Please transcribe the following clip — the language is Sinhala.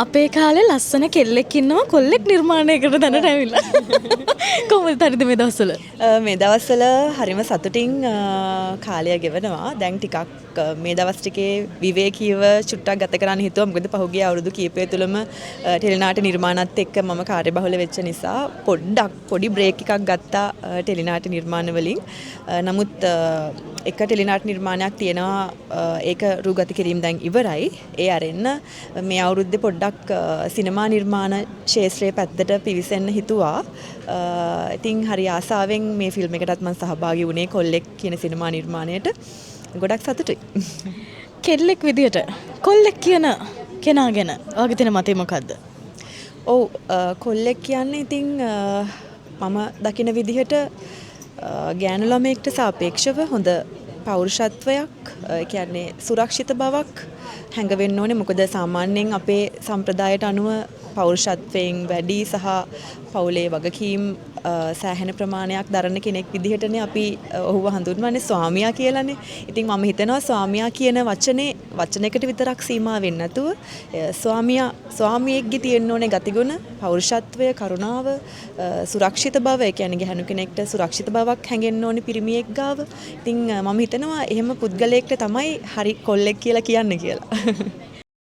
අපේ කාලේ ලස්සන කෙල්ලෙක් ඉන්නවා කොල්ලෙක් නිර්මාණයකට දැනට ඇවිල්ලා. කොහොමද තරිද මේ දවස්වල? මේ දවස්වල හරිම සතුටින් කාලය ගෙවනවා. දැන් ටිකක් මේ දවස් ටිකේ විවේකීව චුට්ටක් ගත කරන්න හිතුවා. මොකද පහුගිය අවුරුදු කීපය තුළම ටෙලිනාට්‍ය නිර්මාණත් එක්ක මම කාර්යබහුල වෙච්ච නිසා පොඩි බ්‍රේක් එකක් ගත්තා ටෙලිනාට්‍ය නිර්මාණ වලින්. නමුත් එක ටෙලිනාට්‍ය නිර්මාණයක් තියෙනවා ඒක රූගත කිරීම දැන් ඉවරයි. ඒ අරෙන්න මේ අවුරුද්දේ පොඩ්ඩක් සිනමා නිර්මාණ ශාස්ත්‍රයේ පැත්තට පිවිසෙන්න හිතුවා. ඉතින් හරි ආසාවෙන් මේ ෆිල්ම් එකටත් මම සහභාගී වුණේ කොල්ලෙක් කියන සිනමා නිර්මාණයට. ගොඩක් සතුටුයි. කෙල්ලෙක් විදියට කොල්ලෙක් කියන කෙනා ගැන ඔයාගේ තියෙන මතය මොකද්ද? ඔව් කොල්ලෙක් කියන්නේ ඉතින් මම දකින විදිහට ගෑනු ළමයෙක්ට සාපේක්ෂව හොඳ පෞරුෂත්වයක් කියන්නේ සුරක්ෂිත බවක් හැඟවෙන්න ඕනේ. මොකද සාමාන්‍යයෙන් අපේ සම්ප්‍රදායට අනුව පෞරුෂත්වයෙන් වැඩි සහ පවුලේ වගකීම් සෑහෙන ප්‍රමාණයක් දරන කෙනෙක් විදිහටනේ අපි ඔහුව හඳුන්වන්නේ ස්වාමියා කියලානේ. ඉතින් මම හිතනවා ස්වාමියා කියන වචනයකට විතරක් සීමා වෙන්නේ නැතුව ස්වාමියෙක්ගේ තියෙන්න ඕනේ ගතිගුණ, පෞරුෂත්වය, කරුණාව, සුරක්ෂිත බව. ඒ කියන්නේ ගැහණු කෙනෙක්ට සුරක්ෂිත බවක් හැඟෙන්න ඕනේ පිරිමියෙක් ගාව. ඉතින් මම හිතනවා එහෙම පුද්ගලයෙක්ට තමයි හරි කොල්ලෙක් කියලා කියන්නේ කියලා.